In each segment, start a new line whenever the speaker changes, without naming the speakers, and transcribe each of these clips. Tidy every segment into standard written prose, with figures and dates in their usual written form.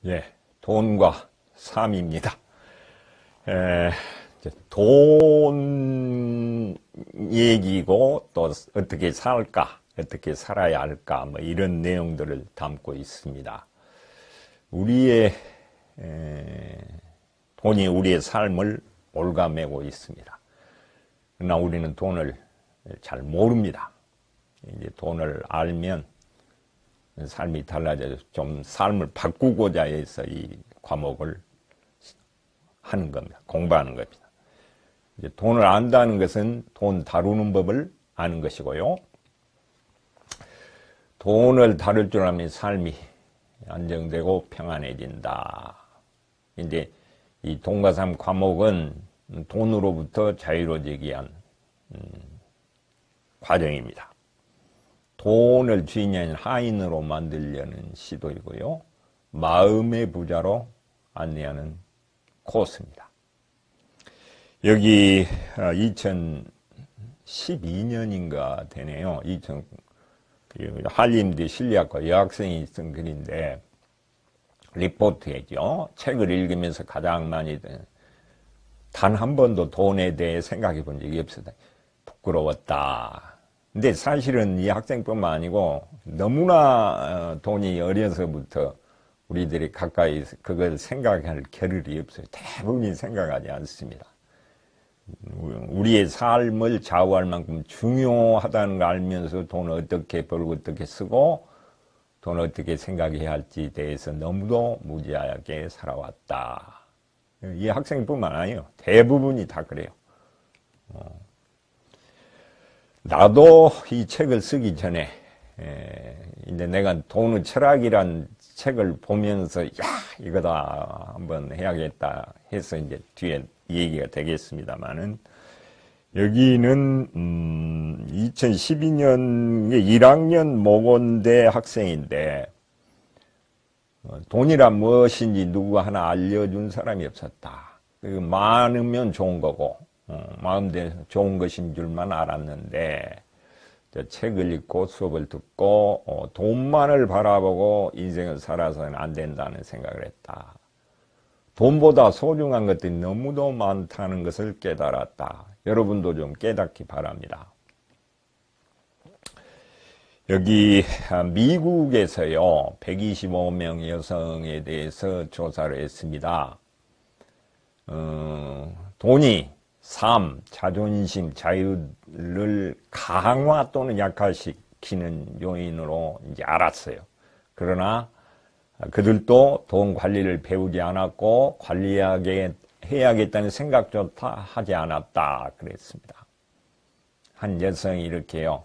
예, 돈과 삶입니다. 돈 얘기고 또 어떻게 살까, 어떻게 살아야 할까, 뭐 이런 내용들을 담고 있습니다. 돈이 우리의 삶을 올가매고 있습니다. 그러나 우리는 돈을 잘 모릅니다. 이제 돈을 알면 삶이 달라져서 좀 삶을 바꾸고자 해서 이 과목을 하는 겁니다. 공부하는 겁니다. 이제 돈을 안다는 것은 돈 다루는 법을 아는 것이고요. 돈을 다룰 줄 알면 삶이 안정되고 평안해진다. 이제 이 돈과 삶 과목은 돈으로부터 자유로워지기 위한 과정입니다. 돈을 주인이 아닌 하인으로 만들려는 시도이고요. 마음의 부자로 안내하는 코스입니다. 여기 2012년인가 되네요. 한림대 실리학과 여학생이 쓴 글인데 리포트이죠. 책을 읽으면서 가장 많이 단 한 번도 돈에 대해 생각해 본 적이 없었다. 부끄러웠다. 근데 사실은 이 학생뿐만 아니고 너무나 돈이 어려서부터 우리들이 가까이 그걸 생각할 겨를이 없어요. 대부분이 생각하지 않습니다. 우리의 삶을 좌우할 만큼 중요하다는 걸 알면서 돈을 어떻게 벌고 어떻게 쓰고 돈을 어떻게 생각해야 할지에 대해서 너무도 무지하게 살아왔다. 이 학생뿐만 아니에요. 대부분이 다 그래요. 나도 이 책을 쓰기 전에 이제 내가 돈의 철학이란 책을 보면서 이거다 한번 해야겠다 해서 이제 뒤에 얘기가 되겠습니다만은 여기는 2012년에 1학년 모건대 학생인데 돈이란 무엇인지 누구 하나 알려준 사람이 없었다. 많으면 좋은 거고 마음대로 좋은 것인 줄만 알았는데 책을 읽고 수업을 듣고 돈만을 바라보고 인생을 살아서는 안 된다는 생각을 했다. 돈보다 소중한 것들이 너무도 많다는 것을 깨달았다. 여러분도 좀 깨닫기 바랍니다. 여기 미국에서요 125명 여성에 대해서 조사를 했습니다. 돈이 삶, 자존심, 자유를 강화 또는 약화시키는 요인으로 이제 알았어요. 그러나 그들도 돈 관리를 배우지 않았고 관리하게 해야겠다는 생각조차 하지 않았다 그랬습니다. 한 여성이 이렇게요.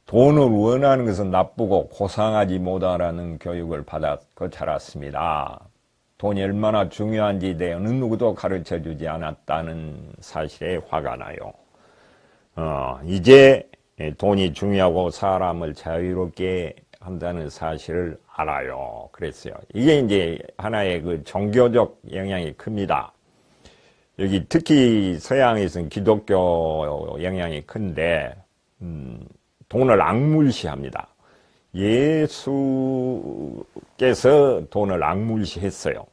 돈을 원하는 것은 나쁘고 고상하지 못하라는 교육을 받았고 자랐습니다. 돈이 얼마나 중요한지에 대해 어느 누구도 가르쳐주지 않았다는 사실에 화가 나요. 이제 돈이 중요하고 사람을 자유롭게 한다는 사실을 알아요. 그랬어요. 이게 이제 하나의 그 종교적 영향이 큽니다. 여기 특히 서양에서는 기독교 영향이 큰데, 돈을 악물시합니다. 예수께서 돈을 악물시했어요.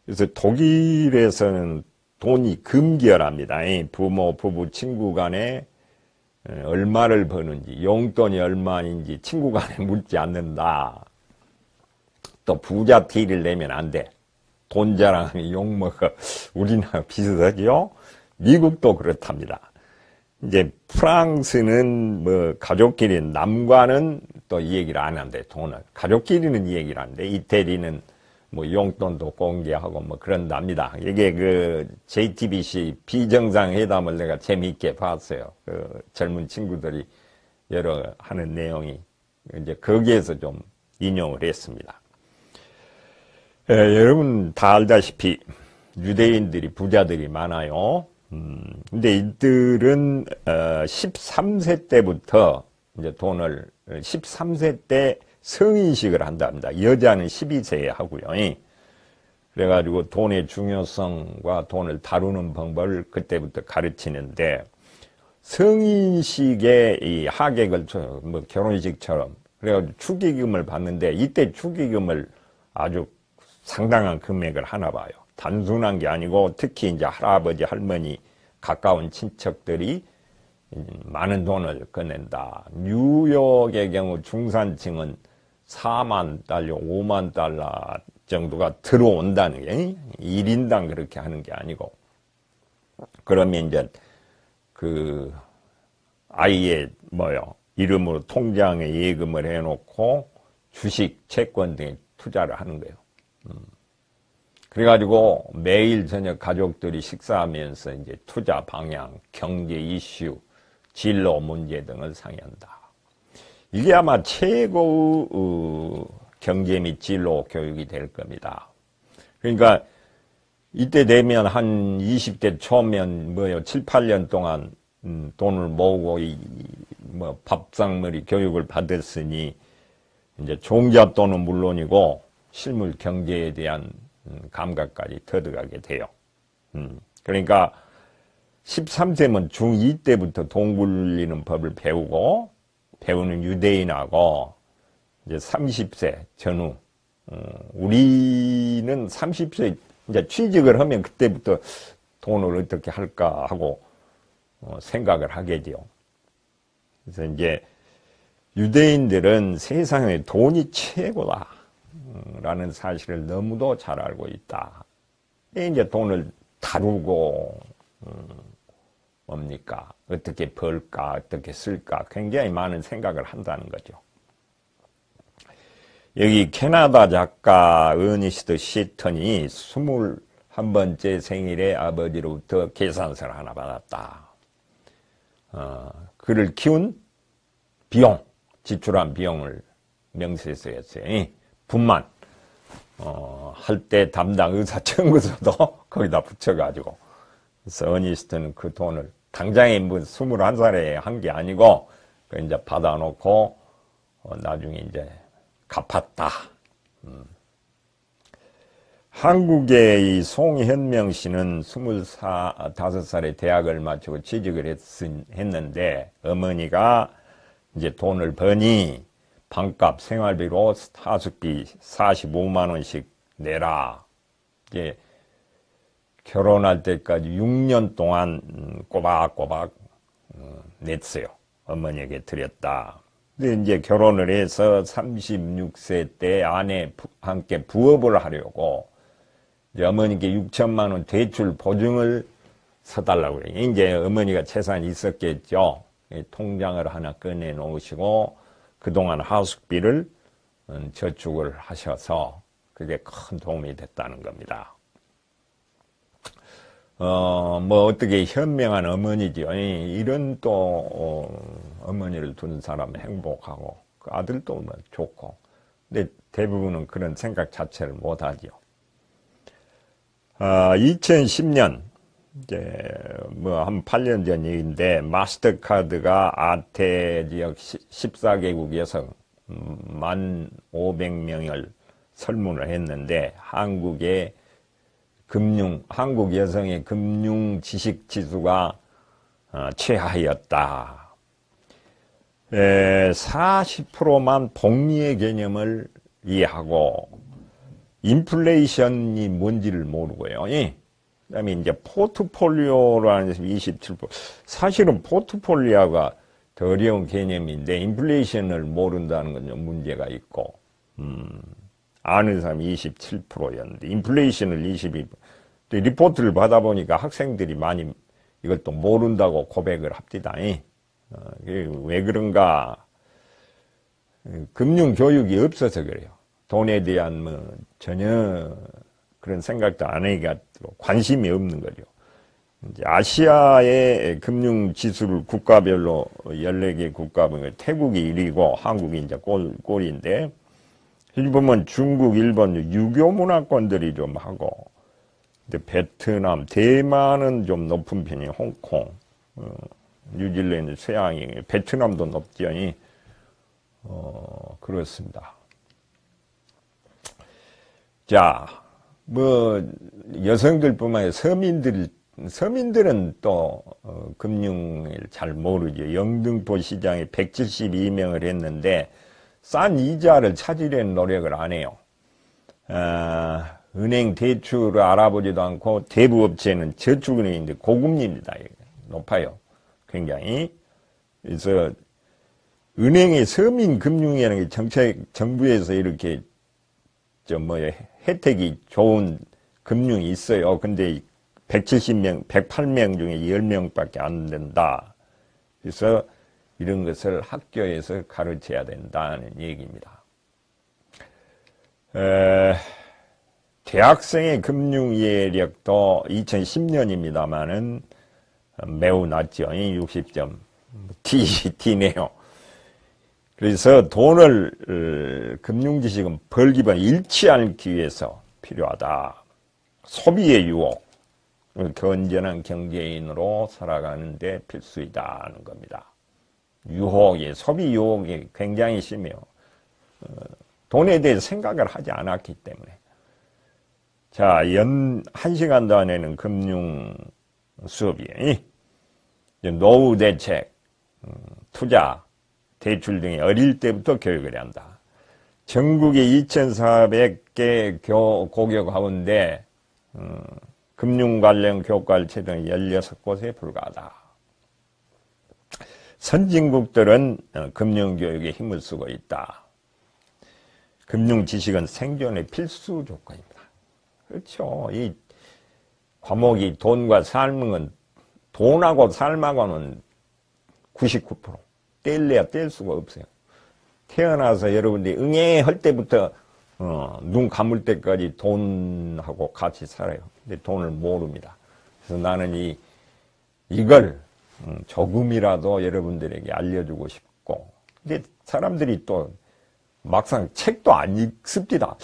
그래서 독일에서는 돈이 금결합니다. 부모, 부부, 친구 간에 얼마를 버는지, 용돈이 얼마인지 친구 간에 묻지 않는다. 또 부자 티를 내면 안 돼. 돈 자랑하면 욕먹어. 우리나라 비슷하죠? 미국도 그렇답니다. 이제 프랑스는 뭐 가족끼리 남과는 또 이 얘기를 안 한대. 돈을 가족끼리는 이 얘기를 안 한대. 이태리는 뭐 용돈도 공개하고 뭐 그런답니다. 이게 그 JTBC 비정상회담을 내가 재미있게 봤어요. 그 젊은 친구들이 여러 하는 내용이 이제 거기에서 좀 인용을 했습니다. 여러분 다 알다시피 유대인들이 부자들이 많아요. 근데 이들은 13세 때부터 이제 돈을 13세 때 성인식을 한답니다. 여자는 12세에 하고요. 그래가지고 돈의 중요성과 돈을 다루는 방법을 그때부터 가르치는데 성인식에 이 하객을 뭐 결혼식처럼 그래가지고 축의금을 받는데 이때 축의금을 아주 상당한 금액을 하나 봐요. 단순한 게 아니고 특히 이제 할아버지, 할머니, 가까운 친척들이 많은 돈을 꺼낸다. 뉴욕의 경우 중산층은 4만 달러, 5만 달러 정도가 들어온다는 게 1인당 그렇게 하는 게 아니고 그러면 이제 그 아이의 이름으로 통장에 예금을 해놓고 주식, 채권 등에 투자를 하는 거예요. 그래가지고 매일 저녁 가족들이 식사하면서 이제 투자 방향, 경제 이슈, 진로 문제 등을 상의한다. 이게 아마 최고의 경제 및 진로 교육이 될 겁니다. 그러니까 이때 되면 한 20대 초면 7, 8년 동안 돈을 모으고 밥상머리 교육을 받았으니 이제 종잣돈은 물론이고 실물 경제에 대한 감각까지 터득하게 돼요. 그러니까 13세면 중2 때부터 돈 굴리는 법을 배우는 유대인하고 이제 30세 전후, 우리는 30세 이제 취직을 하면 그때부터 돈을 어떻게 할까 하고 생각을 하게 돼요. 그래서 이제 유대인들은 세상에 돈이 최고다 라는 사실을 너무도 잘 알고 있다. 이제 돈을 다루고 뭡니까? 어떻게 벌까? 어떻게 쓸까? 굉장히 많은 생각을 한다는 거죠. 여기 캐나다 작가 어니스트 시턴이 21번째 생일에 아버지로부터 계산서를 하나 받았다. 그를 키운 비용, 지출한 비용을 명세서 했어요. 분만 할 때 담당 의사 청구서도 거기다 붙여가지고. 그래서 어니스트는 그 돈을 당장에 21살에 한 게 아니고 그 이제 받아놓고 나중에 이제 갚았다. 한국의 이 송현명 씨는 25살에 대학을 마치고 취직을 했는데 어머니가 이제 돈을 버니 방값, 생활비로 하숙비 45만 원씩 내라. 이제 결혼할 때까지 6년 동안 꼬박꼬박 냈어요. 어머니에게 드렸다. 근데 이제 결혼을 해서 36세 때 아내 함께 부업을 하려고 이제 어머니께 6천만 원 대출 보증을 서달라고 그래요. 이제 어머니가 재산이 있었겠죠. 통장을 하나 꺼내 놓으시고 그동안 하숙비를 저축을 하셔서 그게 큰 도움이 됐다는 겁니다. 어떻게 현명한 어머니죠. 이런 또, 어머니를 둔 사람은 행복하고, 그 아들도 좋고. 근데 대부분은 그런 생각 자체를 못 하죠. 2010년, 이제, 한 8년 전 얘기인데, 마스터카드가 아태 지역 14개국 여성 1,500명을 설문을 했는데, 한국 여성의 금융 지식 지수가 최하였다. 40%만 복리의 개념을 이해하고 인플레이션이 뭔지를 모르고요. 그다음에 이제 포트폴리오라는 27%. 사실은 포트폴리오가 더 어려운 개념인데 인플레이션을 모른다는 건 좀 문제가 있고. 아는 사람이 27%였는데 인플레이션을 22%. 리포트를 받아보니까 학생들이 많이 이걸 또 모른다고 고백을 합디다. 왜 그런가? 금융교육이 없어서 그래요. 돈에 대한 전혀 그런 생각도 안 해가지고 관심이 없는 거죠. 이제 아시아의 금융지수를 국가별로 14개 국가 보면 태국이 1위고 한국이 이제 꼴인데 일본은 중국, 일본 유교 문화권들이 좀 하고, 근데 베트남, 대만은 좀 높은 편이 홍콩, 뉴질랜드, 서양이, 베트남도 높죠. 그렇습니다. 자, 여성들뿐만 아니라 서민들은 또 금융을 잘 모르죠. 영등포 시장에 172명을 했는데 싼 이자를 찾으려는 노력을 안 해요. 은행 대출을 알아보지도 않고 대부업체는 저축은행인데 고금리입니다. 높아요. 굉장히. 그래서 은행의 서민금융이라는 게 정부에서 이렇게 혜택이 좋은 금융이 있어요. 근데 170명, 108명 중에 10명밖에 안 된다. 그래서 이런 것을 학교에서 가르쳐야 된다는 얘기입니다. 대학생의 금융 이해력도 2010년입니다만은 매우 낮죠. 60점. D네요. 그래서 돈을, 금융 지식은 벌기만 잃지 않기 위해서 필요하다. 소비의 유혹, 건전한 경제인으로 살아가는데 필수이다 하는 겁니다. 유혹이, 소비 유혹이 굉장히 심해요. 돈에 대해 생각을 하지 않았기 때문에. 자, 1시간도 안에는 금융 수업이, 노후 대책, 투자, 대출 등의 어릴 때부터 교육을 한다. 전국의 2,400개 고교 가운데 금융 관련 교육과체는 16곳에 불과하다. 선진국들은 금융교육에 힘을 쓰고 있다. 금융 지식은 생존의 필수 조건입니다. 그렇죠. 이 과목이 돈과 삶은, 돈하고 삶하고는 99%. 뗄래야 뗄 수가 없어요. 태어나서 여러분들이 응애할 때부터 눈 감을 때까지 돈하고 같이 살아요. 근데 돈을 모릅니다. 그래서 나는 이걸 조금이라도 여러분들에게 알려주고 싶고, 근데 사람들이 또 막상 책도 안 읽습니다.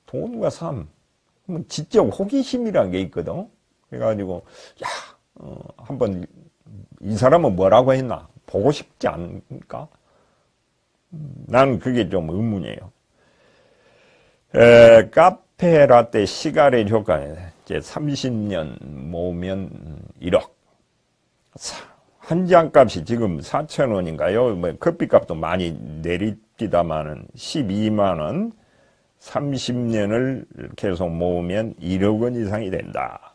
돈과 삶, 지적 호기심이라는 게 있거든. 그래가지고 한번 이 사람은 뭐라고 했나 보고 싶지 않을까? 난 그게 좀 의문이에요. 카페 라떼 시가렛 효과, 이제 30년 모으면 1억. 한 장 값이 지금 4,000원인가요? 뭐 커피값도 많이 내립니다만은 12만원, 30년을 계속 모으면 1억 원 이상이 된다.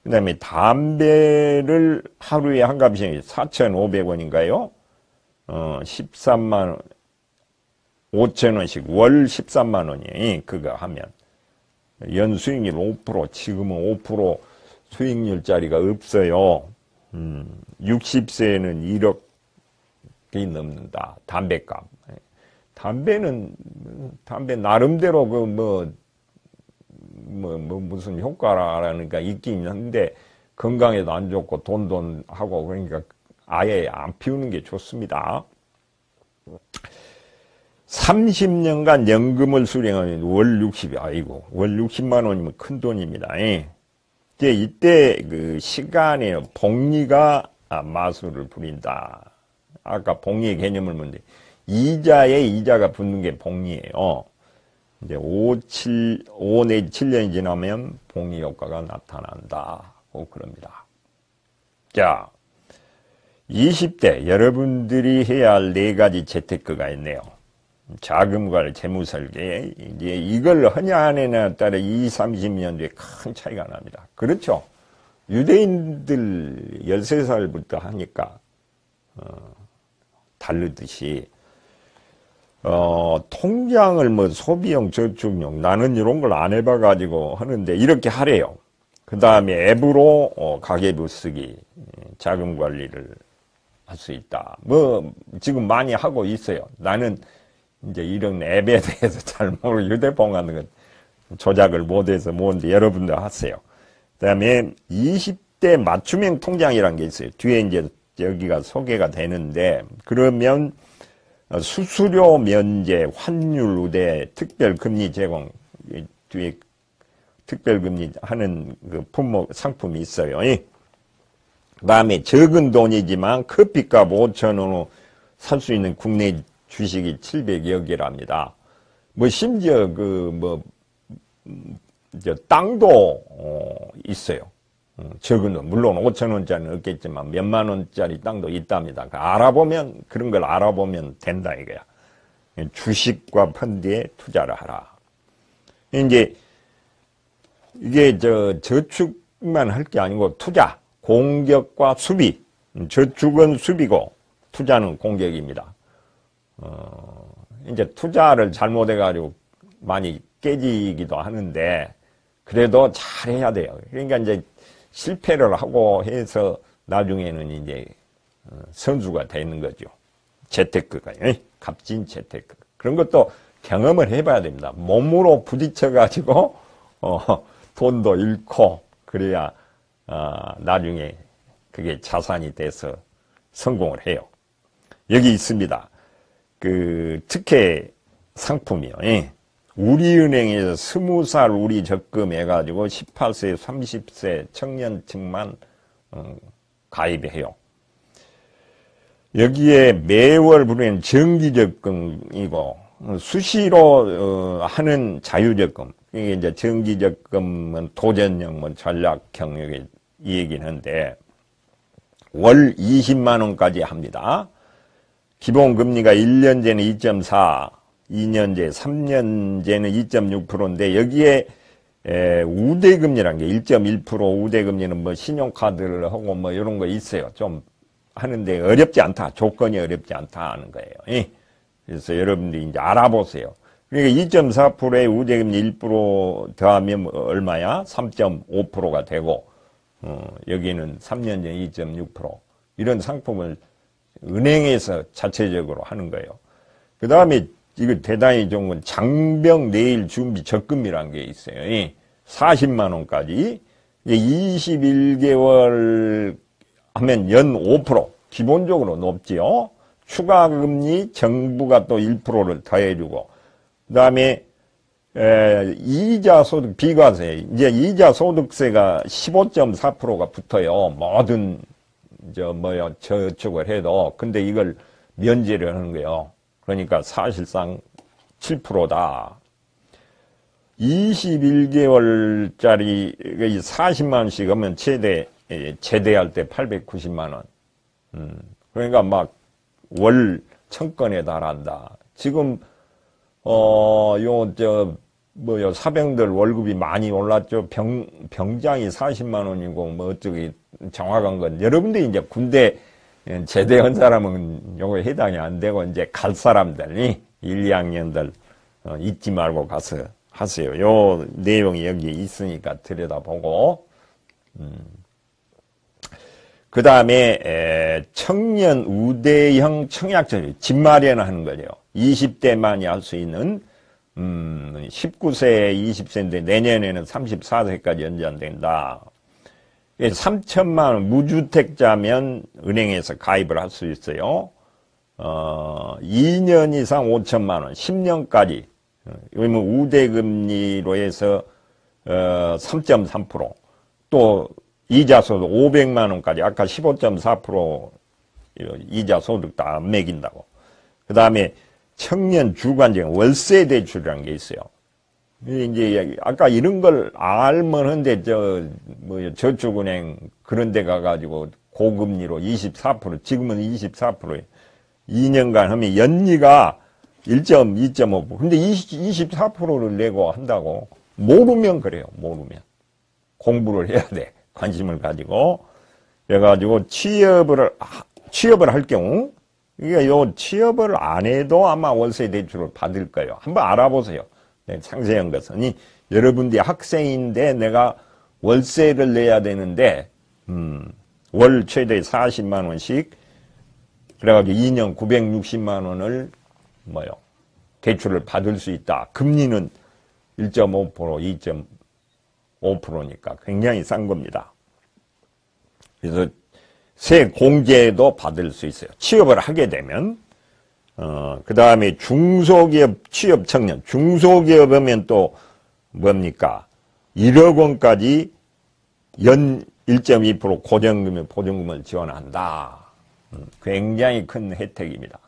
그 다음에 담배를 하루에 한 값이 4,500원인가요? 13만 5,000원씩 월 13만 원이에요. 그거 하면. 연수익률 5%, 지금은 5% 수익률짜리가 없어요. 60세에는 1억이 넘는다. 담배값. 담배 나름대로 무슨 효과라니까 있긴 한데, 건강에도 안 좋고, 돈도 하고, 그러니까 아예 안 피우는 게 좋습니다. 30년간 연금을 수령하면 월 60, 월 60만 원이면 큰 돈입니다. 이때 그 시간에 복리가 마술을 부린다. 아까 복리의 개념을 묻는데, 이자에 이자가 붙는 게 복리예요. 이제 5 내지 7년이 지나면 복리 효과가 나타난다. 그럽니다. 자, 20대 여러분들이 해야 할 4가지 재테크가 있네요. 자금 관리, 재무 설계. 이제 이걸 하냐 안 하냐에 따라 30년 뒤에 큰 차이가 납니다. 그렇죠. 유대인들 13살부터 하니까 다르듯이 통장을 소비용, 저축용, 나는 이런 걸 안 해봐가지고 하는데 이렇게 하래요. 그 다음에 앱으로 가계부 쓰기, 자금 관리를 할 수 있다. 지금 많이 하고 있어요. 나는 이제 이런 앱에 대해서 잘 모르고 휴대폰 같은 거 조작을 못해서 뭔데 여러분들 하세요. 그 다음에 20대 맞춤형 통장이라는 게 있어요. 뒤에 이제 여기가 소개가 되는데, 그러면 수수료 면제, 환율 우대, 특별금리 제공, 뒤에 특별금리 하는 그 품목, 상품이 있어요. 그 다음에 적은 돈이지만 커피값 5,000원으로 살 수 있는 국내 주식이 700여 개랍니다. 심지어 땅도 있어요. 적은 돈, 물론 5,000원짜리는 없겠지만 몇만 원짜리 땅도 있답니다. 그런 걸 알아보면 된다 이거야. 주식과 펀드에 투자를 하라. 이제 이게 저축만 할 게 아니고 투자, 공격과 수비. 저축은 수비고 투자는 공격입니다. 이제 투자를 잘못해가지고 많이 깨지기도 하는데 그래도 잘해야 돼요. 그러니까 이제 실패를 하고 해서 나중에는 이제 선수가 되는 거죠. 재테크가, 값진 재테크. 그런 것도 경험을 해봐야 됩니다. 몸으로 부딪혀가지고 돈도 잃고 그래야 나중에 그게 자산이 돼서 성공을 해요. 여기 있습니다. 그 특혜 상품이요. 우리은행에서 20살 우리 적금 해가지고 18세, 30세 청년층만 가입해요. 여기에 매월 부르는 정기적금이고 수시로 하는 자유적금. 이게 이제 정기적금은 도전형, 전략형 이 얘기는 한데 월 20만 원까지 합니다. 기본금리가 1년제는 2.4, 2년제, 3년제는 2.6%인데 여기에 우대금리라는 게 1.1% 우대금리는 신용카드를 하고 이런 거 있어요. 좀 하는데 어렵지 않다. 조건이 어렵지 않다 하는 거예요. 그래서 여러분들이 이제 알아보세요. 그러니까 2.4%에 우대금리 1% 더하면 얼마야? 3.5%가 되고 여기는 3년제 2.6% 이런 상품을 은행에서 자체적으로 하는 거예요. 그 다음에 이거 대단히 좋은 건 장병 내일 준비 적금이라는 게 있어요. 40만 원까지 21개월 하면 연 5% 기본적으로 높지요. 추가 금리 정부가 또 1%를 더해주고 그 다음에 이자 소득 비과세 이제 이자 소득세가 15.4%가 붙어요. 모든 저축을 해도 근데 이걸 면제를 하는 거예요. 그러니까 사실상 7%다. 21개월짜리 40만 원씩 하면 제대할 때 890만 원. 그러니까 막 월 1000건에 달한다. 지금 사병들 월급이 많이 올랐죠. 병장이 40만 원이고 어쩌기 정확한 건 여러분들이 이제 군대 제대한 사람은 요거 해당이 안 되고 이제 갈 사람들이 1, 2학년들 잊지 말고 가서 하세요. 요 내용이 여기 있으니까 들여다보고 그 다음에 청년 우대형 청약저축 집 마련하는 거죠. 20대만이 할 수 있는 19세, 20세인데 내년에는 34세까지 연장된다. 3천만 원 무주택자면 은행에서 가입을 할 수 있어요. 2년 이상 5천만 원, 10년까지. 왜냐면 우대금리로 해서 3.3%. 또 이자 소득 500만 원까지 아까 15.4% 이자 소득 다 안 매긴다고. 그 다음에 청년 주관적 월세 대출이라는 게 있어요. 이제 아까 이런 걸 알면 한데 저축은행 그런 데 가가지고 고금리로 24% 지금은 24%예요. 2년간 하면 연리가 1.2.5%. 근데 24%를 내고 한다고 모르면 그래요. 모르면 공부를 해야 돼. 관심을 가지고 그래가지고 취업을 할 경우 이게 취업을 안 해도 아마 월세 대출을 받을 거예요. 한번 알아보세요. 네, 상세한 것은 여러분들이 학생인데 내가 월세를 내야 되는데 월 최대 40만 원씩 그래가지고 2년 960만 원을 대출을 받을 수 있다. 금리는 1.5%, 2.5%니까 굉장히 싼 겁니다. 그래서 세 공제도 받을 수 있어요. 취업을 하게 되면 그 다음에 중소기업 취업 청년 중소기업 하면 또 뭡니까 1억 원까지 연 1.2% 고정금융 보증금을 지원한다. 굉장히 큰 혜택입니다.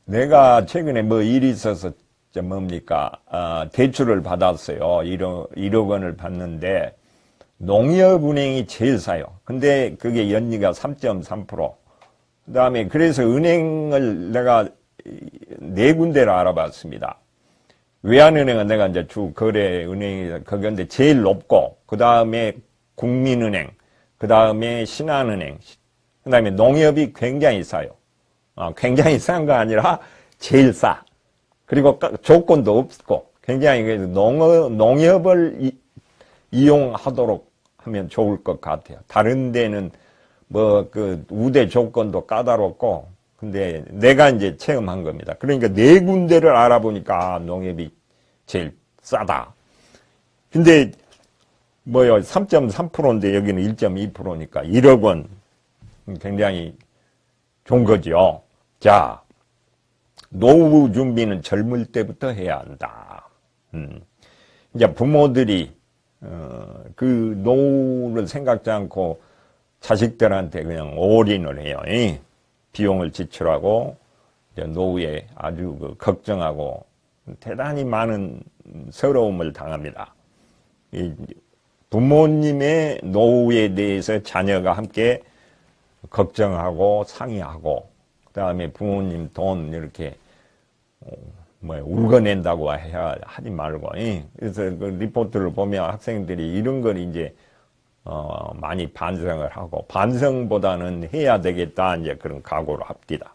내가 최근에 일이 있어서 대출을 받았어요. 1억 원을 받는데 농협은행이 제일 싸요. 근데 그게 연리가 3.3%. 그 다음에 그래서 은행을 내가 4군데를 알아봤습니다. 외환은행은 내가 이제 주 거래 은행이 거기인데 제일 높고, 그 다음에 국민은행, 그 다음에 신한은행, 그 다음에 농협이 굉장히 싸요. 굉장히 싼 거 아니라 제일 싸. 그리고 조건도 없고, 굉장히 농협을 이용하도록 하면 좋을 것 같아요. 다른 데는 우대 조건도 까다롭고, 근데 내가 이제 체험한 겁니다. 그러니까 네 군데를 알아보니까 농협이 제일 싸다. 근데 3.3%인데 여기는 1.2%니까 1억 원 굉장히 좋은 거죠. 자, 노후 준비는 젊을 때부터 해야 한다. 이제 부모들이 그 노후를 생각지 않고 자식들한테 그냥 올인을 해요. 비용을 지출하고 이제 노후에 아주 걱정하고 대단히 많은 서러움을 당합니다. 부모님의 노후에 대해서 자녀가 함께 걱정하고 상의하고, 그 다음에 부모님 돈 이렇게 울거낸다고 하지 말고. 그래서 그 리포트를 보면 학생들이 이런 걸 이제 많이 반성을 하고, 반성보다는 해야 되겠다 이제 그런 각오를 합니다.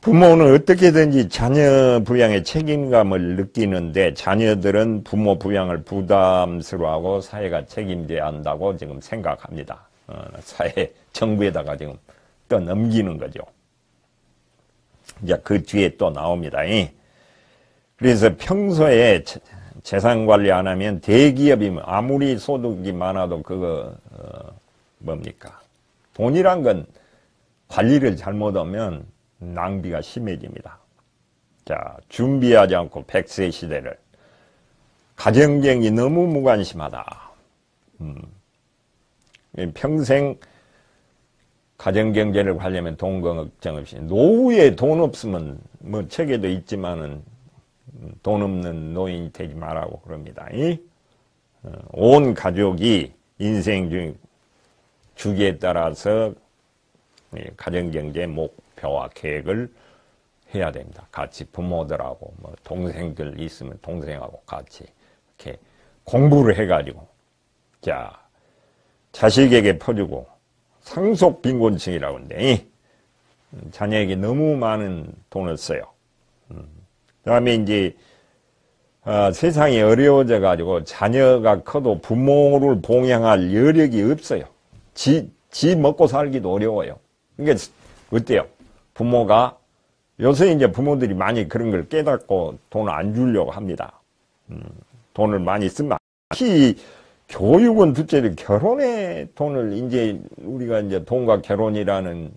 부모는 어떻게든지 자녀 부양에 책임감을 느끼는데, 자녀들은 부모 부양을 부담스러워하고 사회가 책임져야 한다고 지금 생각합니다. 사회, 정부에다가 지금 떠넘기는 거죠. 이제 그 뒤에 또 나옵니다. 그래서 평소에 재산 관리 안 하면 대기업이면 아무리 소득이 많아도 돈이란 건 관리를 잘못하면 낭비가 심해집니다. 자, 준비하지 않고 100세 시대를. 가정경이 너무 무관심하다. 평생 가정경제를 하려면 돈 걱정 없이, 노후에 돈 없으면 책에도 있지만은 돈 없는 노인이 되지 말라고 그럽니다. 온 가족이 인생 주기에 따라서 가정경제 목표와 계획을 해야 됩니다. 같이 부모들하고 동생들 있으면 동생하고 같이 이렇게 공부를 해가지고, 자, 자식에게 퍼주고, 상속 빈곤층이라고 하는데, 자녀에게 너무 많은 돈을 써요. 그 다음에 이제 세상이 어려워져 가지고 자녀가 커도 부모를 봉양할 여력이 없어요. 지 먹고 살기도 어려워요. 그러니까 어때요? 부모가 요새 이제 부모들이 많이 그런 걸 깨닫고 돈을 안 주려고 합니다. 돈을 많이 쓰면, 특히 교육은 둘째로 결혼에 돈을 이제 우리가 이제 돈과 결혼이라는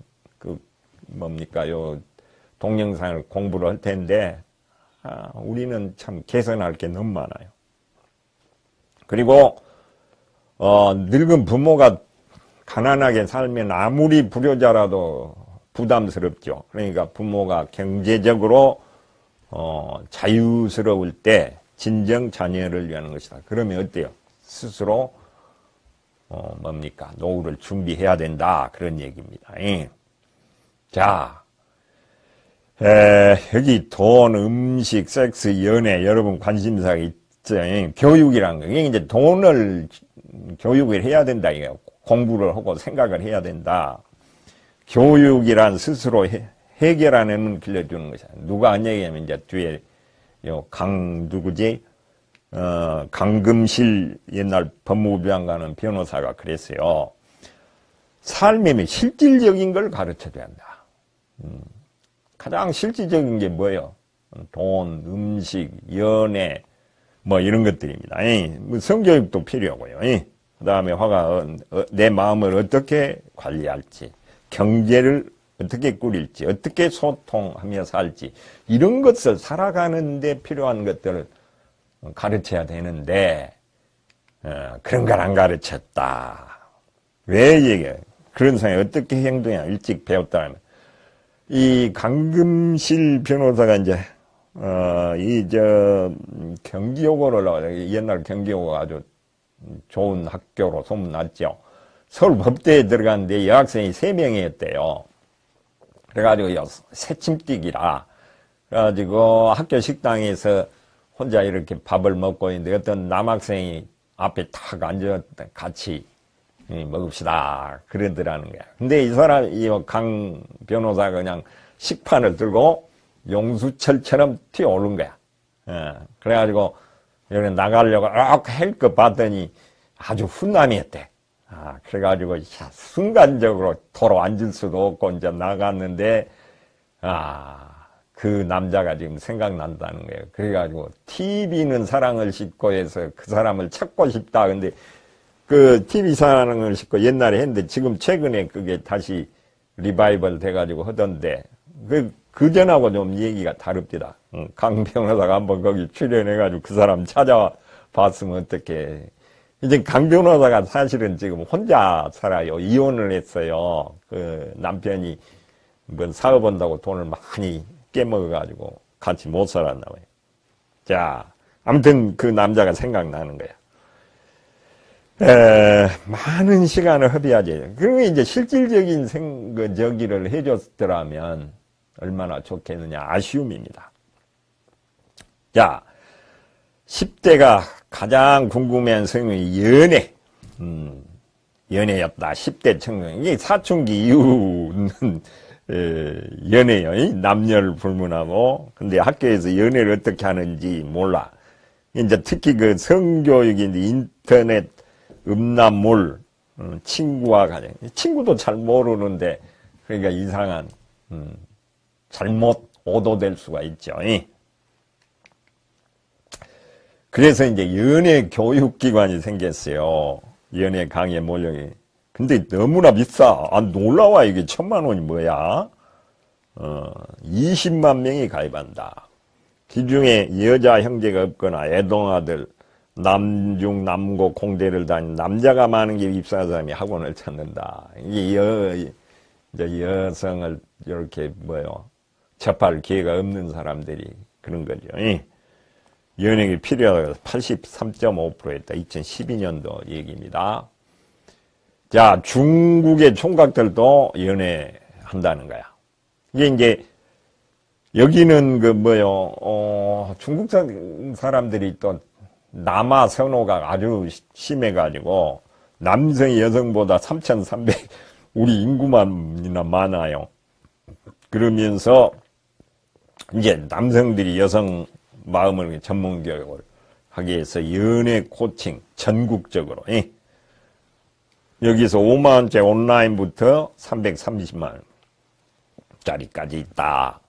요 동영상을 공부를 할 텐데, 우리는 참 개선할 게 너무 많아요. 그리고 늙은 부모가 가난하게 살면 아무리 불효자라도 부담스럽죠. 그러니까 부모가 경제적으로 자유스러울 때 진정 자녀를 위하는 것이다. 그러면 어때요? 스스로 노후를 준비해야 된다, 그런 얘기입니다. 자, 여기 돈, 음식, 섹스, 연애, 여러분 관심사가 있죠. 교육이란 거, 이제 돈을 교육을 해야 된다. 공부를 하고 생각을 해야 된다. 교육이란 스스로 해결하는 길러주는 것이야. 누가 한 얘기냐면, 이제 뒤에 강금실 옛날 법무부 장관은 변호사가 그랬어요. 삶에는 실질적인 걸 가르쳐줘야 한다. 가장 실질적인 게 뭐예요? 돈, 음식, 연애, 이런 것들입니다. 성교육도 필요하고요. 그 다음에 내 마음을 어떻게 관리할지, 경제를 어떻게 꾸릴지, 어떻게 소통하며 살지, 이런 것을 살아가는데 필요한 것들을 가르쳐야 되는데, 그런 걸 안 가르쳤다. 왜 얘기해요? 그런 상황에 어떻게 행동해야 일찍 배웠다면, 이 강금실 변호사가 이제 경기여고를 옛날 경기여고가 아주 좋은 학교로 소문났죠. 서울 법대에 들어갔는데 여학생이 3명이었대요. 그래가지고 새침뛰기라 그래가지고 학교 식당에서 혼자 이렇게 밥을 먹고 있는데 어떤 남학생이 앞에 탁 앉았다 같이 먹읍시다 그러더라는 거야. 근데 이 사람, 이 강 변호사가 그냥 식판을 들고 용수철처럼 튀어오른 거야. 그래가지고 여기 나가려고 할 것 봤더니 아주 훈남이었대. 그래가지고 순간적으로 도로 앉을 수도 없고 이제 나갔는데 그 남자가 지금 생각난다는 거예요. 그래가지고 TV는 사랑을 싣고 해서 그 사람을 찾고 싶다. 근데 그 TV 사랑을 싣고 옛날에 했는데 지금 최근에 그게 다시 리바이벌 돼가지고 하던데 그 전하고 좀 얘기가 다릅니다. 강 변호사가 한번 거기 출연해가지고 그 사람 찾아봤으면 어떡해. 이제 강 변호사가 사실은 지금 혼자 살아요. 이혼을 했어요. 그 남편이 뭐 사업한다고 돈을 많이 깨먹어가지고 같이 못 살았나 봐요. 자, 아무튼 그 남자가 생각나는 거야. 많은 시간을 허비하지. 그리고 이제 실질적인 저기를 해줬더라면 얼마나 좋겠느냐. 아쉬움입니다. 자, 10대가 가장 궁금해한 성명이 연애. 연애였다. 10대 청년. 이게 사춘기 이후는 연애요. 남녀를 불문하고. 근데 학교에서 연애를 어떻게 하는지 몰라. 이제 특히 그 성교육인데 인터넷, 음란물, 친구와 가정. 친구도 잘 모르는데, 그러니까 이상한, 잘못 오도될 수가 있죠. 그래서 이제 연애 교육기관이 생겼어요. 연애 강의 모형이. 근데 너무나 비싸. 놀라워. 이게 1,000만 원이 뭐야? 20만 명이 가입한다. 그 중에 여자 형제가 없거나 애동아들, 남중, 남고, 공대를 다닌 남자가 많은 게 입사한 사람이 학원을 찾는다. 이게 이제 여성을 이렇게 접할 기회가 없는 사람들이 그런 거죠. 연예계 필요하다고 83.5%였다. 2012년도 얘기입니다. 자, 중국의 총각들도 연애한다는 거야. 이게 이제 여기는 중국 사람들이 또 남아 선호가 아주 심해가지고 남성이 여성보다 3,300 우리 인구만이나 많아요. 그러면서 이제 남성들이 여성 마음을 전문 교육을 하기 위해서 연애 코칭 전국적으로 여기서 5만 원째 온라인부터 330만 원짜리까지 있다.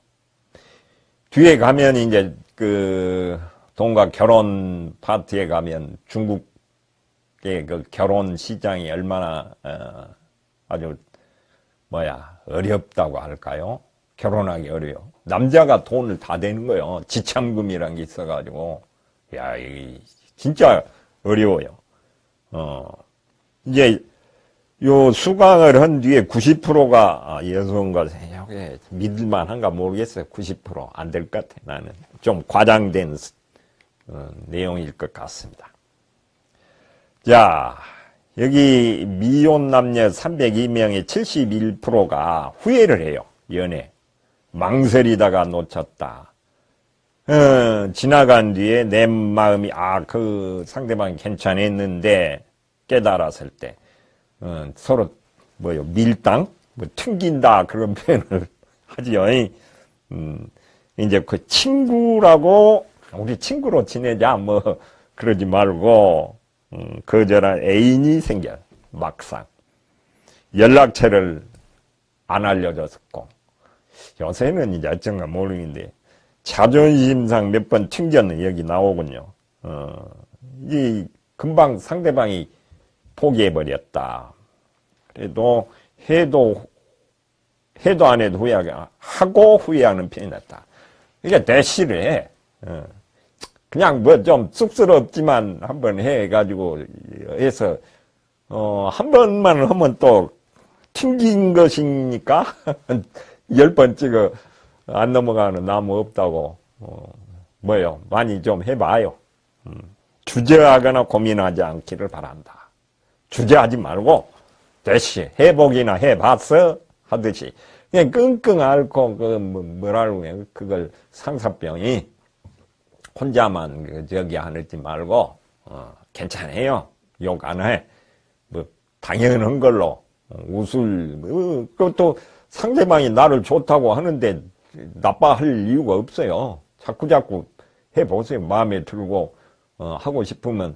뒤에 가면 이제 그 동각 결혼 파티에 가면 중국의 그 결혼 시장이 얼마나 아주 어렵다고 할까요? 결혼하기 어려워. 남자가 돈을 다 대는 거예요. 지참금이란 게 있어가지고. 야, 이 진짜 어려워요. 이제 요 수강을 한 뒤에 90%가 여성과 믿을만한가 모르겠어요. 90% 안 될 것 같아. 나는 좀 과장된 내용일 것 같습니다. 자, 여기 미혼 남녀 302명의 71%가 후회를 해요. 연애. 망설이다가 놓쳤다. 지나간 뒤에 내 마음이 그 상대방이 괜찮았는데 깨달았을 때 서로 밀당? 튕긴다 그런 표현을 하지요. 이제 그 친구라고 우리 친구로 지내자 그러지 말고 거절한 애인이 생겨. 막상 연락처를 안 알려줬고 요새는 이제 어쩐가 모르겠는데 자존심상 몇 번 튕겼는 여기 나오군요. 이 금방 상대방이 포기해버렸다. 그래도 해도 안 해도 하고 후회하는 편이 낫다. 이게 대시를 해. 그냥 좀 쑥스럽지만 한번 해가지고 해서 한 번만 하면 또 튕긴 것이니까 10번 찍어 안 넘어가는 나무 없다고 많이 좀 해봐요. 주저하거나 고민하지 않기를 바란다. 주저하지 말고 대시 해보기나 해봤어 하듯이 그냥 끙끙 앓고, 뭐라고 해요? 그걸 상사병이 혼자만 저기 하지 말고, 괜찮아요. 욕 안 해. 뭐, 당연한 걸로, 그것도 상대방이 나를 좋다고 하는데 나빠할 이유가 없어요. 자꾸 해보세요. 마음에 들고, 하고 싶으면,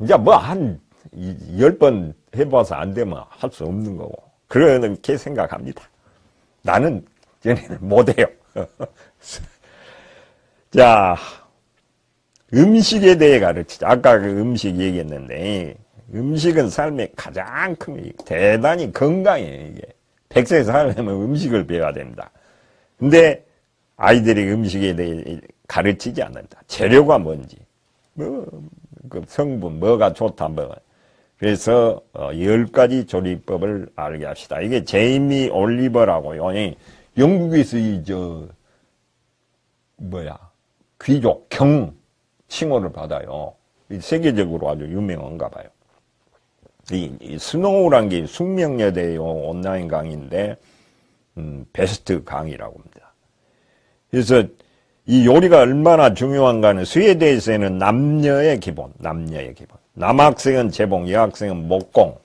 이제 뭐 한 10번 해봐서 안 되면 할 수 없는 거고. 그렇게 생각합니다. 나는 전에는 못해요. 자, 음식에 대해 가르치자. 아까 그 음식 얘기했는데, 음식은 삶의 가장 큰, 대단히 건강해요, 이게. 100세 살려면 음식을 배워야 됩니다. 근데 아이들이 음식에 대해 가르치지 않는다. 재료가 뭔지, 그 성분, 뭐가 좋다, 뭐가. 그래서 10가지 조리법을 알게 합시다. 이게 제이미 올리버라고요. 영국에서 귀족 경 칭호를 받아요. 세계적으로 아주 유명한가 봐요. 이 스노우란 게 숙명여대의 온라인 강의인데 베스트 강의라고 합니다. 그래서 이 요리가 얼마나 중요한가는 스웨덴에서는 남녀의 기본. 남학생은 재봉, 여학생은 목공.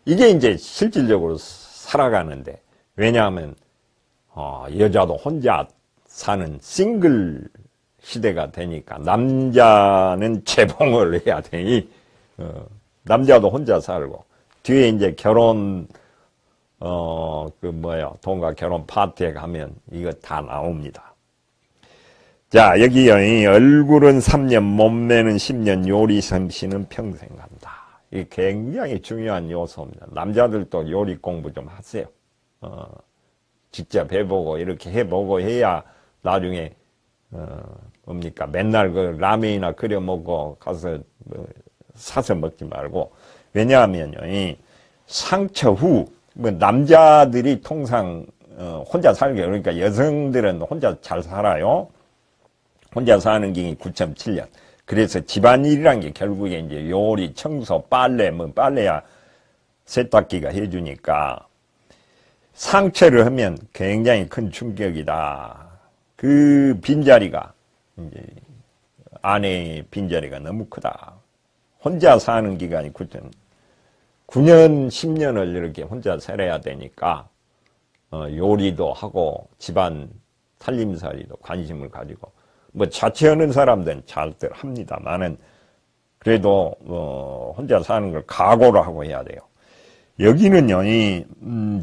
이게 이제 실질적으로 살아가는데, 왜냐하면 여자도 혼자 사는 싱글 시대가 되니까 남자는 재봉을 해야 되니 남자도 혼자 살고 뒤에 이제 결혼 동가 결혼 파티에 가면 이거 다 나옵니다. 자, 여기요. 얼굴은 3년, 몸매는 10년, 요리 솜씨는 평생 간다. 이게 굉장히 중요한 요소입니다. 남자들도 요리 공부 좀 하세요. 직접 해보고 이렇게 해보고 해야 나중에 뭡니까 맨날 그 라면이나 끓여 먹고 가서 사서 먹지 말고. 왜냐하면요, 이 상처 후 남자들이 통상 혼자 살게, 그러니까 여성들은 혼자 잘 살아요. 혼자 사는 게 9.7년. 그래서 집안일이란 게 결국에 이제 요리, 청소, 빨래, 빨래야 세탁기가 해주니까 상처를 하면 굉장히 큰 충격이다. 그 빈자리가, 이제 아내의 빈자리가 너무 크다. 혼자 사는 기간이 9년, 10년을 이렇게 혼자 살아야 되니까, 요리도 하고 집안 살림살이도 관심을 가지고, 자취하는 사람들은 잘들 합니다만은, 그래도, 혼자 사는 걸 각오를 하고 해야 돼요. 여기는요,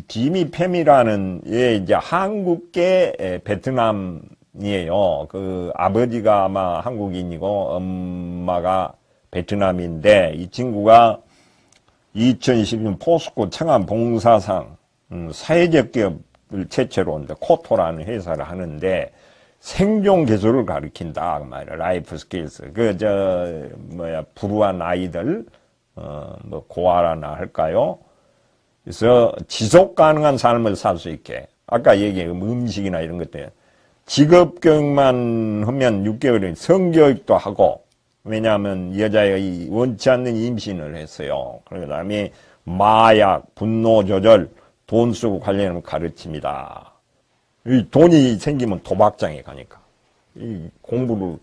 지미 팸이라는, 이제 한국계 베트남이에요. 그 아버지가 아마 한국인이고, 엄마가 베트남인데, 이 친구가 2016년 포스코 청안 봉사상, 사회적 기업을 최초로 온데, 코토라는 회사를 하는데, 생존 기술을 가르친다, 그 말이야. 라이프 스킬스. 불우한 아이들, 고아라나 할까요? 그래서 지속 가능한 삶을 살 수 있게. 아까 얘기한 음식이나 이런 것들. 직업교육만 하면 6개월은 성교육도 하고, 왜냐하면 여자의 원치 않는 임신을 했어요. 그 다음에 마약, 분노 조절, 돈 쓰고 관련을 가르칩니다. 이 돈이 생기면 도박장에 가니까. 이 공부를,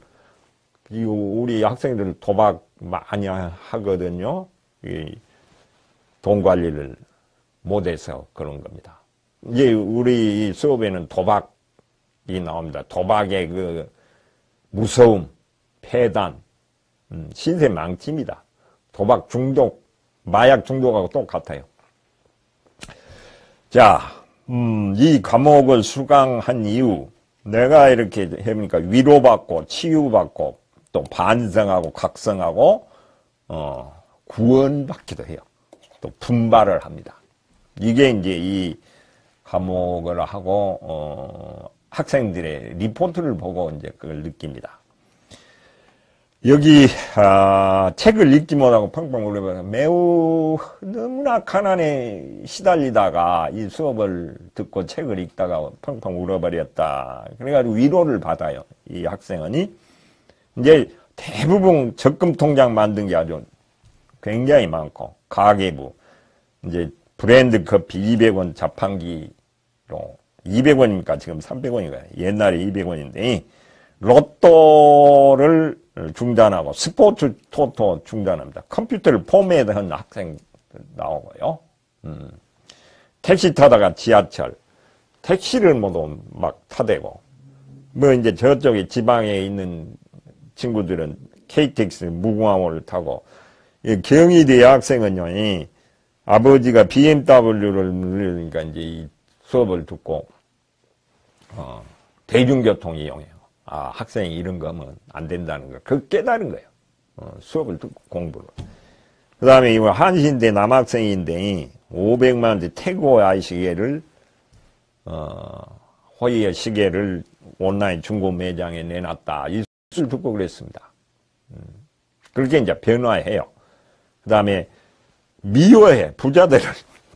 우리 학생들 도박 많이 하거든요. 이 돈 관리를 못해서 그런 겁니다. 이제 우리 수업에는 도박이 나옵니다. 도박의 그 무서움, 폐단, 신세 망치입니다. 도박 중독, 마약 중독하고 똑같아요. 자, 이 과목을 수강한 이후 내가 이렇게 해보니까 위로받고 치유받고 또 반성하고 각성하고 구원받기도 해요. 또 분발을 합니다. 이게 이제 이 과목을 하고 학생들의 리포트를 보고 이제 그걸 느낍니다. 여기 책을 읽지 못하고 펑펑 울어버려 매우 너무나 가난에 시달리다가 이 수업을 듣고 책을 읽다가 펑펑 울어버렸다. 그래가지고 위로를 받아요. 이 학생은 이제 대부분 적금 통장 만든 게 아주 굉장히 많고 가계부 이제 브랜드 커피 200원 자판기 200원이니까 지금 300원인가 옛날에 200원인데 로또를 중단하고 스포츠 토토 중단합니다. 컴퓨터를 포맷한 학생들 나오고요. 택시 타다가 지하철 택시를 모두 막 타대고 뭐 이제 저쪽에 지방에 있는 친구들은 KTX 무궁화호를 타고 경희대 학생은요 아버지가 BMW를 누르니까 이제 이 수업을 듣고 대중교통 이용해요. 아 학생이 이런 거 하면 안 된다는 거 그 깨달은 거예요. 수업을 듣고 공부를. 그 다음에 이거 한신대 남학생인데 500만 원대 태고의 시계를 호의의 시계를 온라인 중고 매장에 내놨다. 이 수를 듣고 그랬습니다. 그렇게 이제 변화해요. 그 다음에 미워해. 부자들을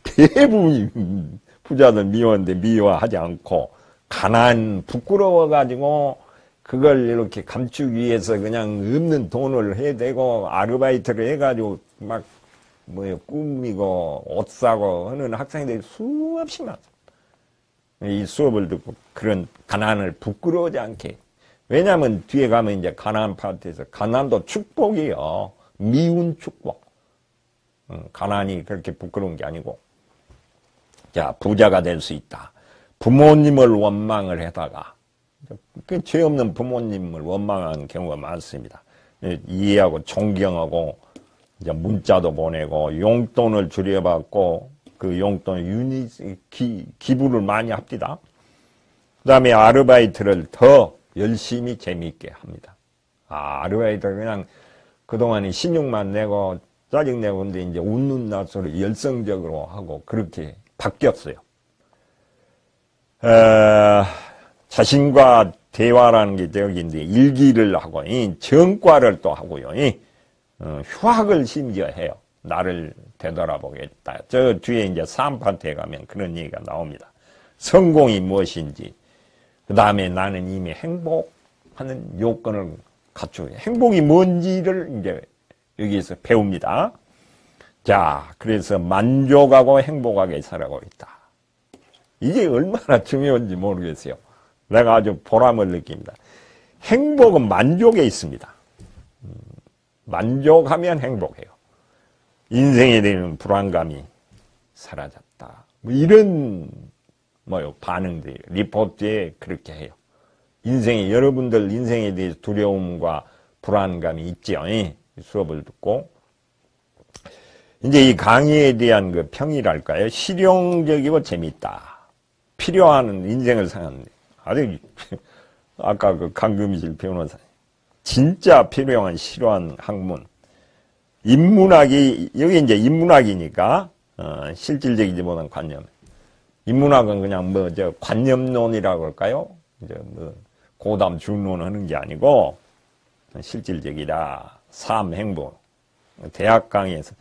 대부분 부자들 미워하는데 미워하지 않고 가난 부끄러워가지고 그걸 이렇게 감추기 위해서 그냥 없는 돈을 해대고 아르바이트를 해가지고 막 꾸미고 옷 사고 하는 학생들이 수없이 많습니다. 이 수업을 듣고 그런 가난을 부끄러워하지 않게. 왜냐하면 뒤에 가면 이제 가난 파트에서 가난도 축복이요. 미운 축복. 가난이 그렇게 부끄러운 게 아니고. 자, 부자가 될 수 있다. 부모님을 원망을 해다가 죄 없는 부모님을 원망하는 경우가 많습니다. 이해하고 존경하고 이제 문자도 보내고 용돈을 줄여받고 그 용돈 기부를 많이 합니다. 그 다음에 아르바이트를 더 열심히 재미있게 합니다. 아르바이트를 그냥 그동안에 신용만 내고 짜증내고 근데 이제 웃는 낯으로 열성적으로 하고 그렇게 바뀌었어요. 자신과 대화라는 게 여기인데 일기를 하고 전과를 또 하고요. 휴학을 심지어 해요. 나를 되돌아보겠다. 저 뒤에 이제 3파트에 가면 그런 얘기가 나옵니다. 성공이 무엇인지, 그 다음에 나는 이미 행복하는 요건을 갖추고, 행복이 뭔지를 이제 여기에서 배웁니다. 자, 그래서 만족하고 행복하게 살아가고 있다. 이게 얼마나 중요한지 모르겠어요. 내가 아주 보람을 느낍니다. 행복은 만족에 있습니다. 만족하면 행복해요. 인생에 대한 불안감이 사라졌다. 뭐 이런 반응들이 리포트에 그렇게 해요. 여러분들 인생에 대해서 두려움과 불안감이 있죠. 수업을 듣고 이제 이 강의에 대한 그 평이랄까요? 실용적이고 재미있다. 필요한 인생을 사는 아주 아까 그 강금실 변호사님 진짜 필요한 실화한 학문. 인문학이 여기 이제 인문학이니까 실질적이지 못한 관념. 인문학은 그냥 관념론이라고 할까요? 이제 고담 준론하는 게 아니고 실질적이다. 삶 행보. 대학 강의에서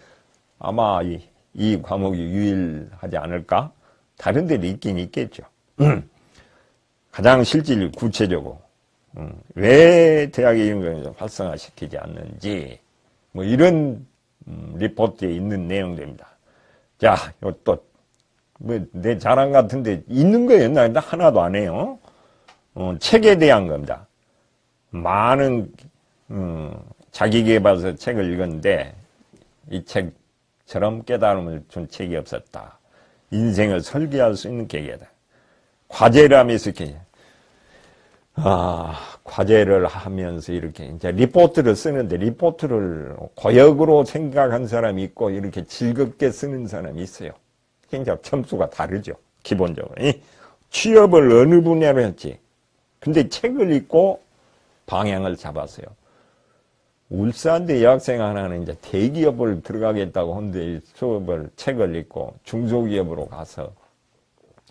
아마 이 과목이 유일하지 않을까? 다른 데도 있긴 있겠죠. 가장 실질 구체적으로 왜 대학의 인격을 활성화시키지 않는지 이런 리포트에 있는 내용들입니다. 자, 또 내 자랑 같은데 있는 거 옛날에 하나도 안 해요. 책에 대한 겁니다. 많은 자기계발서 책을 읽었는데 이 책처럼 깨달음을 준 책이 없었다. 인생을 설계할 수 있는 계기다. 과제를 하면서 이렇게 과제를 하면서 이렇게 이제 리포트를 쓰는데 리포트를 고역으로 생각한 사람이 있고 이렇게 즐겁게 쓰는 사람이 있어요. 굉장히 점수가 다르죠. 기본적으로. 취업을 어느 분야로 했지. 근데 책을 읽고 방향을 잡았어요. 울산대 여학생 하나는 이제 대기업을 들어가겠다고 하는데 책을 읽고 중소기업으로 가서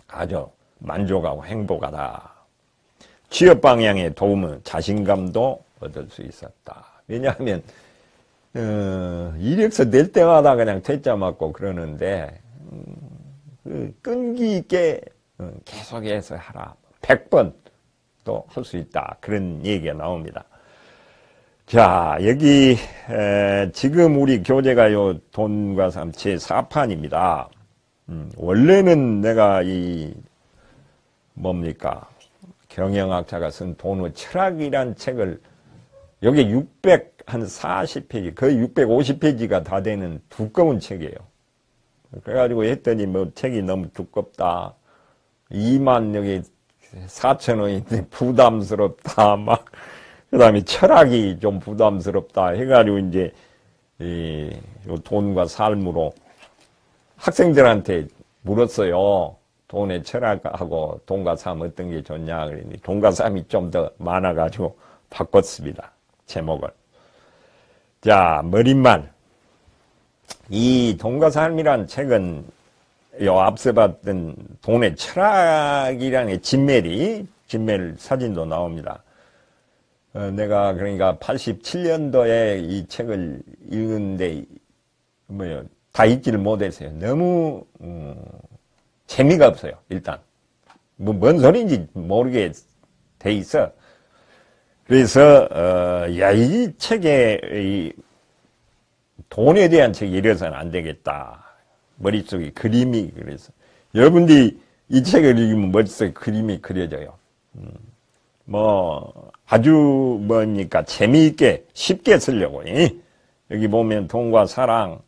아주 만족하고 행복하다. 취업 방향에 도움은 자신감도 얻을 수 있었다. 왜냐하면 이력서 낼 때마다 그냥 퇴짜 맞고 그러는데 끈기 있게 계속해서 하라. 100번 또 할 수 있다. 그런 얘기가 나옵니다. 자, 여기 지금 우리 교재가요 돈과 삶 제4판입니다. 원래는 내가 이 뭡니까? 경영학자가 쓴 돈의 철학이란 책을, 여기 640페이지, 거의 650페이지가 다 되는 두꺼운 책이에요. 그래가지고 했더니 뭐 책이 너무 두껍다. 2만 여기 4,000원인데 부담스럽다. 막, 그 다음에 철학이 좀 부담스럽다. 해가지고 이제, 이 돈과 삶으로 학생들한테 물었어요. 돈의 철학하고 돈과 삶 어떤 게 좋냐. 그러니 돈과 삶이 좀 더 많아가지고 바꿨습니다. 제목을. 자, 머릿말. 이 돈과 삶이란 책은 요 앞서 봤던 돈의 철학이라는 진메리 사진도 나옵니다. 내가 그러니까 87년도에 이 책을 읽는데 다 읽지를 못했어요. 너무 재미가 없어요. 일단 뭔 소리인지 모르게 돼 있어. 그래서 이 책에 이 돈에 대한 책이 이래서는 안 되겠다. 머릿속에 그림이, 그래서 여러분들이 이 책을 읽으면 머릿속에 그림이 그려져요. 뭐 아주 뭡니까 재미있게 쉽게 쓰려고. 여기 보면 돈과 사랑,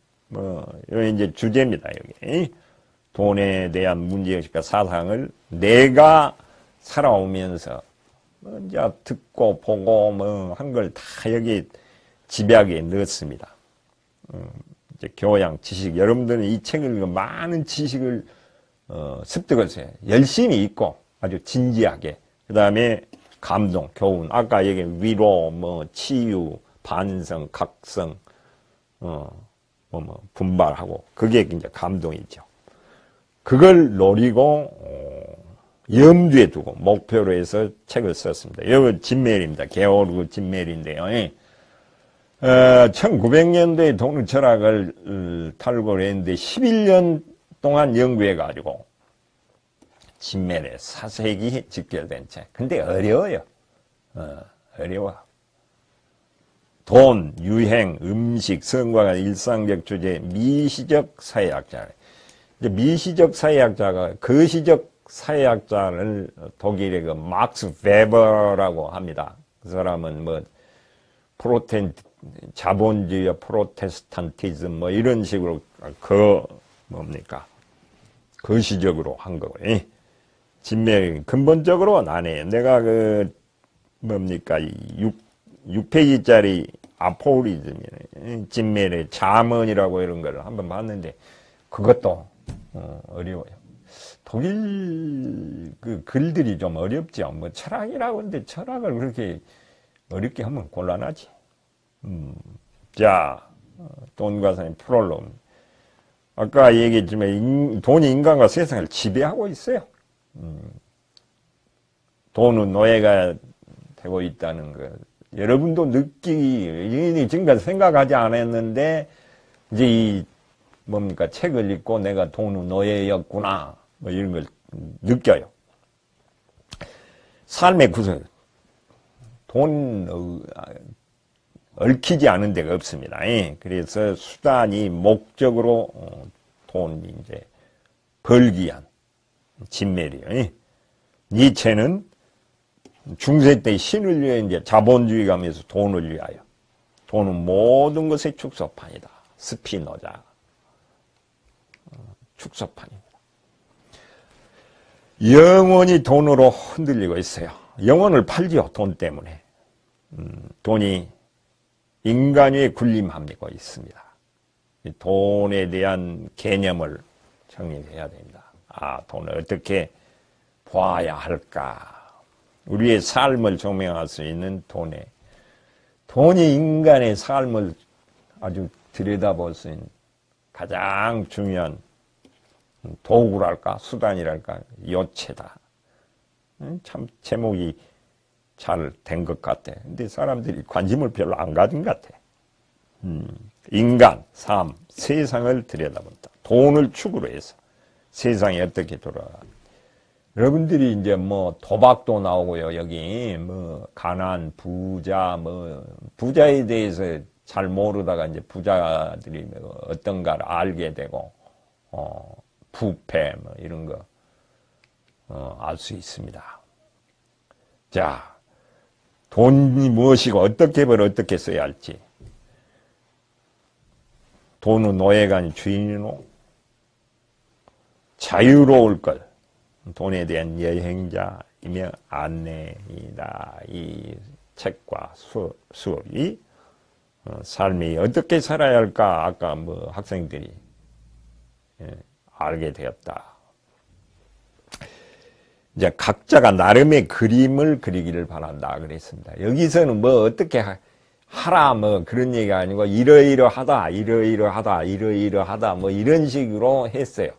여기 이제 주제입니다. 여기 돈에 대한 문제의식과 사상을 내가 살아오면서 이제 듣고 보고 한 걸 다 여기 집약에 넣었습니다. 이제 교양, 지식. 여러분들은 이 책을 읽으면 많은 지식을 습득을 해요. 열심히 읽고 아주 진지하게. 그 다음에 감동, 교훈. 아까 얘기한 위로, 치유, 반성, 각성, 분발하고. 그게 이제 감동이죠. 그걸 노리고 염두에 두고 목표로 해서 책을 썼습니다. 이거 진메리입니다. 게오르그 진메리인데요. 1900년대에 돈의 철학을 탈고를 했는데 11년 동안 연구해가지고 진메리에 사색이 집결된 책. 근데 어려워요. 어려워. 돈, 유행, 음식, 성과 같은 일상적 주제, 미시적 사회학자. 이제 미시적 사회학자가 거시적 사회학자를 독일의 그 막스 베버라고 합니다. 그 사람은 자본주의 프로테스탄티즘 이런 식으로 거시적으로 한 거고요. 진메리 근본적으로 나네. 내가 6페이지짜리 아포리즘이네. 진메리 자문이라고 이런 걸 한번 봤는데 그것도 어려워요. 독일 그 글들이 좀 어렵죠. 철학이라고 하는데 철학을 그렇게 어렵게 하면 곤란하지. 자, 돈과 삶의 프롤로그. 아까 얘기했지만 돈이 인간과 세상을 지배하고 있어요. 돈은 노예가 되고 있다는 거. 여러분도 지금까지 생각하지 않았는데 이제 책을 읽고 내가 돈의 노예였구나. 이런 걸 느껴요. 삶의 구성. 얽히지 않은 데가 없습니다. 그래서 수단이 목적으로 돈이 이제 벌기 위한 진메리요. 니체는 중세 때 신을 위해 이제 자본주의 가면서 돈을 위하여. 돈은 모든 것의 축소판이다. 스피노자. 축소판입니다. 영원히 돈으로 흔들리고 있어요. 영혼을 팔지요. 돈 때문에. 돈이 인간 위에 군림하고 있습니다. 돈에 대한 개념을 정립해야 됩니다. 돈을 어떻게 봐야 할까? 우리의 삶을 조명할 수 있는 돈이 인간의 삶을 아주 들여다볼 수 있는 가장 중요한 도구랄까, 수단이랄까, 요체다. 참 제목이 잘 된 것 같아. 근데 사람들이 관심을 별로 안 가진 것 같아. 인간, 삶, 세상을 들여다본다. 돈을 축으로 해서 세상이 어떻게 돌아가. 여러분들이 이제 도박도 나오고요. 여기 가난, 부자, 부자에 대해서 잘 모르다가 이제 부자들이 어떤가를 알게 되고, 부패, 이런 거. 알 수 있습니다. 자, 돈이 무엇이고 어떻게 벌어 어떻게 써야 할지. 돈은 노예가 아닌 주인이노. 자유로울 걸. 돈에 대한 여행자이며 안내이다. 이 책과 수업이 삶이 어떻게 살아야 할까 아까 뭐 학생들이 알게 되었다. 이제 각자가 나름의 그림을 그리기를 바란다 그랬습니다. 여기서는 뭐 어떻게 하라 뭐 그런 얘기가 아니고 이러이러하다 뭐 이런 식으로 했어요.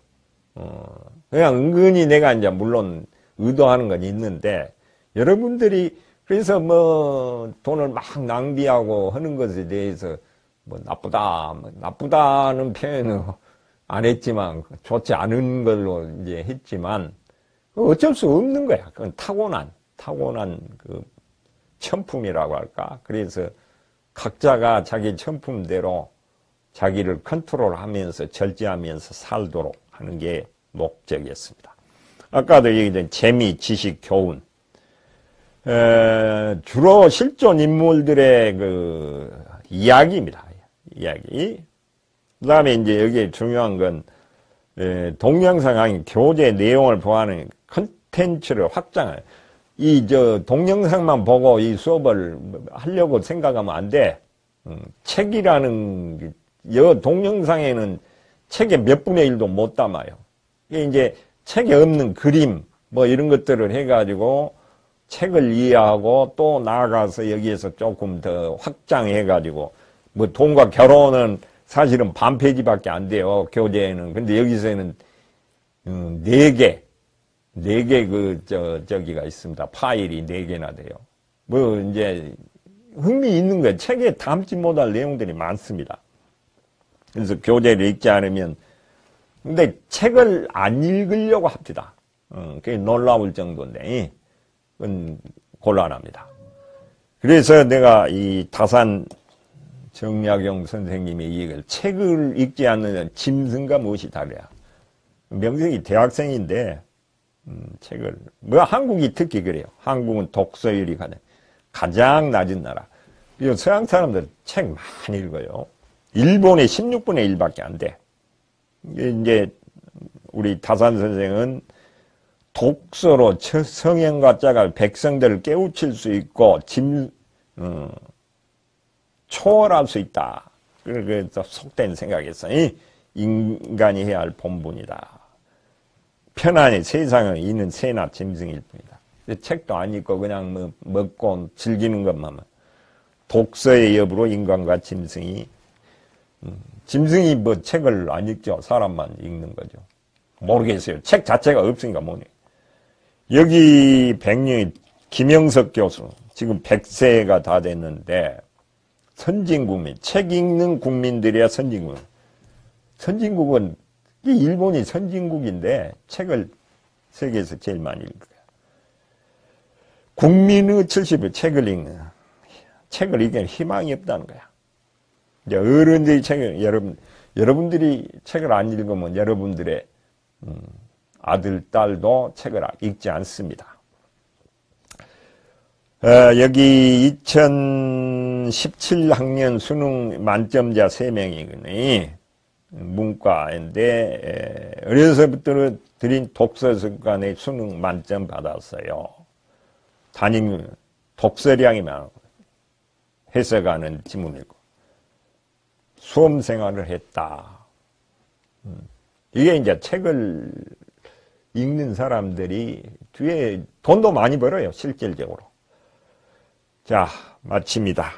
그냥 은근히 내가 이제 물론 의도하는 건 있는데 여러분들이 그래서 뭐 돈을 막 낭비하고 하는 것에 대해서 뭐 나쁘다는 표현은 안 했지만 좋지 않은 걸로 이제 했지만 어쩔 수 없는 거야. 그건 타고난 그 천품이라고 할까. 그래서 각자가 자기 천품대로 자기를 컨트롤하면서 절제하면서 살도록 하는 게 목적이었습니다. 아까도 얘기했던 재미, 지식, 교훈. 주로 실존 인물들의 그 이야기입니다. 이야기. 그 다음에 이제 여기에 중요한 건 동영상 강의 교재 내용을 보완하는 컨텐츠를 확장해. 동영상만 보고 이 수업을 하려고 생각하면 안 돼. 책이라는, 동영상에는 책의 몇 분의 1도 못 담아요. 이게 이제 책에 없는 그림, 뭐 이런 것들을 해가지고 책을 이해하고 또 나아가서 여기에서 조금 더 확장해가지고, 뭐 돈과 결혼은 사실은 반 페이지밖에 안 돼요. 교재에는. 근데 여기서는 4개 저기가 있습니다. 파일이 4개나 돼요. 뭐 이제 흥미 있는 거예요. 책에 담지 못할 내용들이 많습니다. 그래서 교재를 읽지 않으면, 근데 책을 안 읽으려고 합니다. 그게 놀라울 정도인데, 그건 곤란합니다. 그래서 내가 이 다산 정약용 선생님의 이 얘기를 책을 읽지 않는 짐승과 무엇이 다르냐. 명색이 대학생인데, 책을, 뭐 한국이 특히 그래요. 한국은 독서율이 가장 낮은 나라. 그리고 서양 사람들 책 많이 읽어요. 일본의 16분의 1밖에 안 돼. 이제 우리 다산 선생은 독서로 성현과 자가 백성들을 깨우칠 수 있고 초월할 수 있다. 그래서 속된 생각에서 인간이 해야 할 본분이다. 편안히 세상에 있는 새나 짐승일 뿐이다. 책도 안 읽고 그냥 뭐 먹고 즐기는 것만. 독서의 여부로 인간과 짐승이 뭐 책을 안 읽죠. 사람만 읽는 거죠. 모르겠어요. 책 자체가 없으니까 뭐니. 여기 백령이 김영석 교수 지금 100세가 다 됐는데 선진국민, 책 읽는 국민들이야 선진국. 선진국은 일본이 선진국인데 책을 세계에서 제일 많이 읽어요. 국민의 70을 책을 읽기에는 희망이 없다는 거야. 이제 어른들이 여러분들이 책을 안 읽으면 여러분들의 아들, 딸도 책을 읽지 않습니다. 여기 2017학년 수능 만점자 3명이거든요. 문과인데 어려서부터 드린 독서 습관의 수능 만점 받았어요. 담임 독서량이 많고 해석하는 지문을 읽고 수험 생활을 했다. 이게 이제 책을 읽는 사람들이 뒤에 돈도 많이 벌어요. 실질적으로. 자, 마칩니다.